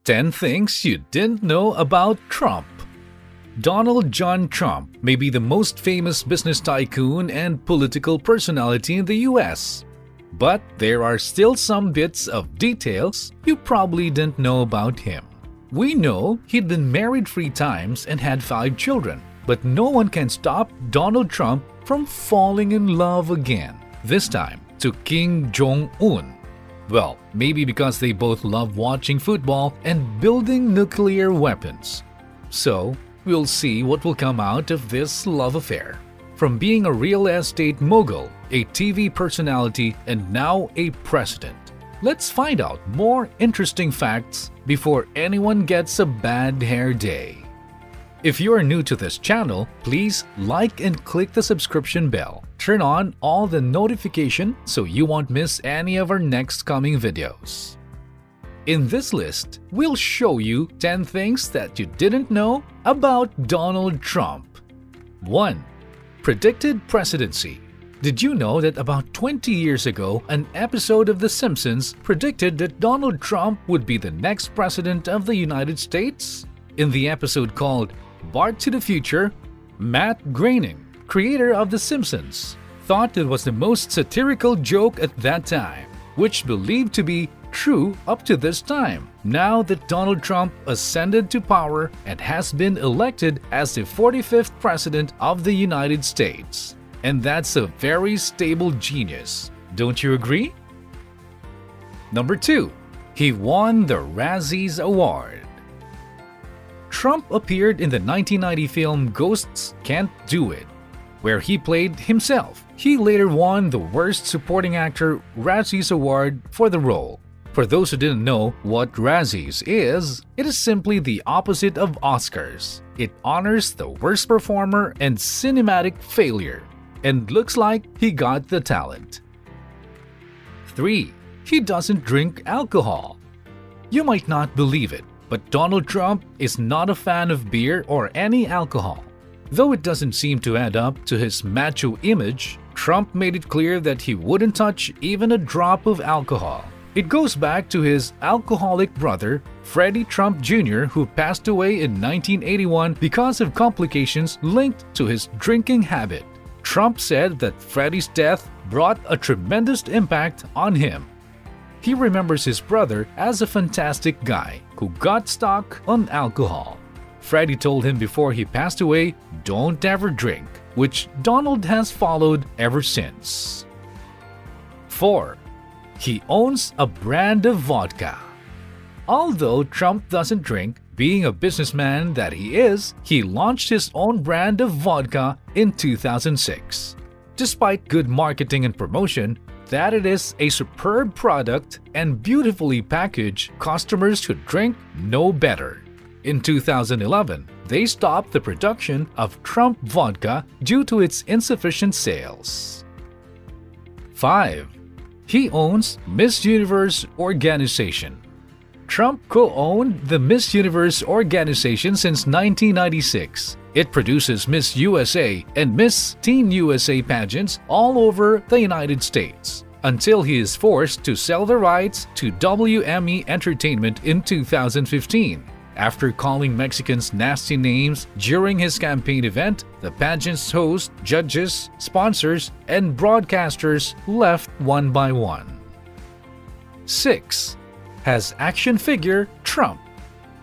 10 Things You Didn't Know About Trump. Donald John Trump may be the most famous business tycoon and political personality in the US. But there are still some bits of details you probably didn't know about him. We know he'd been married 3 times and had 5 children, but no one can stop Donald Trump from falling in love again, this time to Kim Jong-un. Well, maybe because they both love watching football and building nuclear weapons. So, we'll see what will come out of this love affair. From being a real estate mogul, a TV personality, and now a president. Let's find out more interesting facts before anyone gets a bad hair day. If you are new to this channel, please like and click the subscription bell. Turn on all the notification so you won't miss any of our next coming videos. In this list, we'll show you 10 things that you didn't know about Donald Trump. 1. Predicted presidency. Did you know that about 20 years ago, an episode of The Simpsons predicted that Donald Trump would be the next president of the United States? In the episode called Back to the Future, Matt Groening, creator of The Simpsons, thought it was the most satirical joke at that time, which believed to be true up to this time, now that Donald Trump ascended to power and has been elected as the 45th president of the United States. And that's a very stable genius, don't you agree? Number 2. He won the RAZZIES Award. Trump appeared in the 1990 film Ghosts Can't Do It, where he played himself. He later won the Worst Supporting Actor RAZZIES Award for the role. For those who didn't know what RAZZIES is, it is simply the opposite of Oscars. It honors the worst performer and cinematic failure, and looks like he got the talent. 3. He doesn't drink alcohol. You might not believe it, but Donald Trump is not a fan of beer or any alcohol. Though it doesn't seem to add up to his macho image, Trump made it clear that he wouldn't touch even a drop of alcohol. It goes back to his alcoholic brother, Freddie Trump Jr., who passed away in 1981 because of complications linked to his drinking habit. Trump said that Freddie's death brought a tremendous impact on him. He remembers his brother as a fantastic guy who got stuck on alcohol. Freddie told him before he passed away, "Don't ever drink," which Donald has followed ever since. 4. He owns a brand of vodka. Although Trump doesn't drink, being a businessman that he is, he launched his own brand of vodka in 2006. Despite good marketing and promotion, that it is a superb product and beautifully packaged, customers who drink know better. In 2011, they stopped the production of Trump vodka due to its insufficient sales. 5. He owns Miss Universe organization. Trump co-owned the Miss Universe organization since 1996. It produces Miss USA and Miss Teen USA pageants all over the United States, until he is forced to sell the rights to WME Entertainment in 2015. After calling Mexicans nasty names during his campaign event, the pageant's host, judges, sponsors, and broadcasters left one by one. 6. Has action figure Trump.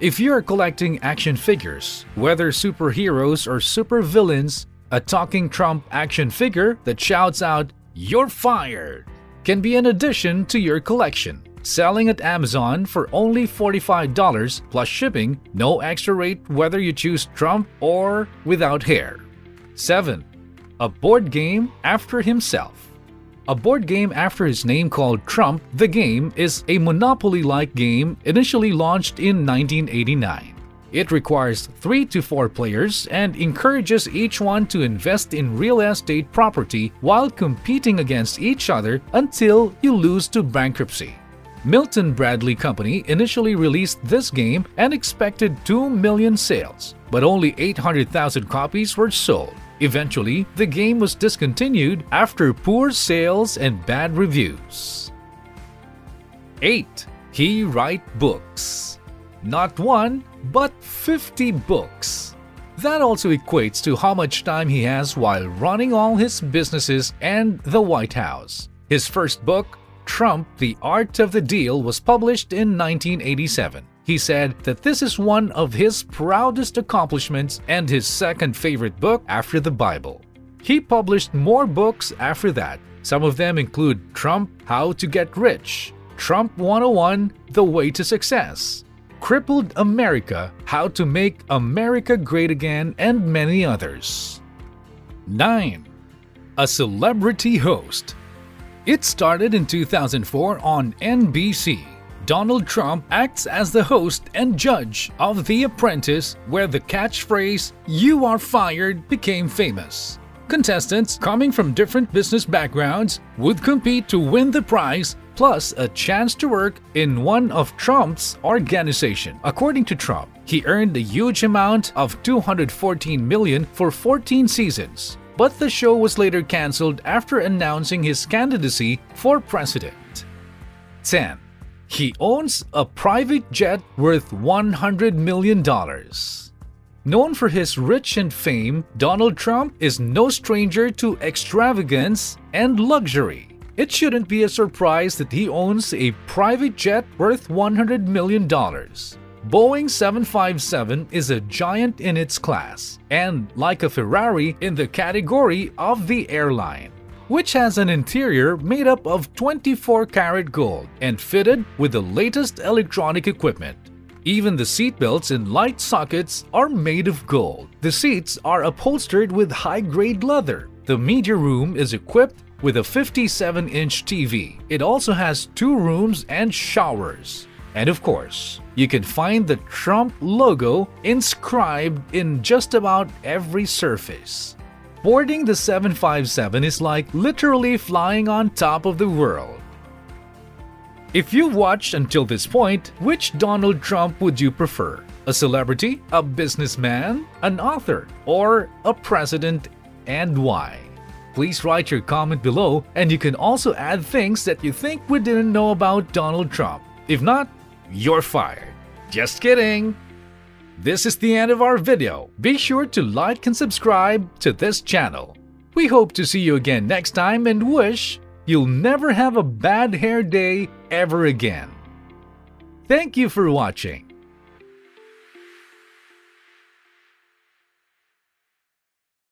If you're collecting action figures, whether superheroes or supervillains, a talking Trump action figure that shouts out, "You're fired!" can be an addition to your collection. Selling at Amazon for only $45 plus shipping, no extra rate whether you choose Trump or without hair. 7. A board game after himself. A board game after his name called Trump the Game is a Monopoly-like game initially launched in 1989. It requires 3 to 4 players and encourages each one to invest in real estate property while competing against each other until you lose to bankruptcy. Milton Bradley Company initially released this game and expected 2 million sales, but only 800,000 copies were sold. Eventually, the game was discontinued after poor sales and bad reviews. 8. He writes books. Not one, but 50 books. That also equates to how much time he has while running all his businesses and the White House. His first book, Trump, The Art of the Deal, was published in 1987. He said that this is one of his proudest accomplishments and his second favorite book after the Bible. He published more books after that. Some of them include Trump, How to Get Rich, Trump 101, The Way to Success, Crippled America, How to Make America Great Again, and many others. 9. A celebrity host. It started in 2004 on NBC. Donald Trump acts as the host and judge of The Apprentice, where the catchphrase, "You are fired," became famous. Contestants coming from different business backgrounds would compete to win the prize, plus a chance to work in one of Trump's organization. According to Trump, he earned a huge amount of $214 million for 14 seasons. But the show was later cancelled after announcing his candidacy for president. 10. He owns a private jet worth $100 million. Known for his rich and fame, Donald Trump is no stranger to extravagance and luxury. It shouldn't be a surprise that he owns a private jet worth $100 million. Boeing 757 is a giant in its class, and like a Ferrari in the category of the airline, which has an interior made up of 24-karat gold and fitted with the latest electronic equipment. Even the seatbelts and light sockets are made of gold. The seats are upholstered with high-grade leather. The media room is equipped with a 57-inch TV. It also has 2 rooms and showers. And of course, you can find the Trump logo inscribed in just about every surface. Boarding the 757 is like literally flying on top of the world. If you've watched until this point, which Donald Trump would you prefer? A celebrity, a businessman, an author, or a president, and why? Please write your comment below, and you can also add things that you think we didn't know about Donald Trump. If not, you're fired. Just kidding! This is the end of our video. Be sure to like and subscribe to this channel. We hope to see you again next time and wish you'll never have a bad hair day ever again. Thank you for watching.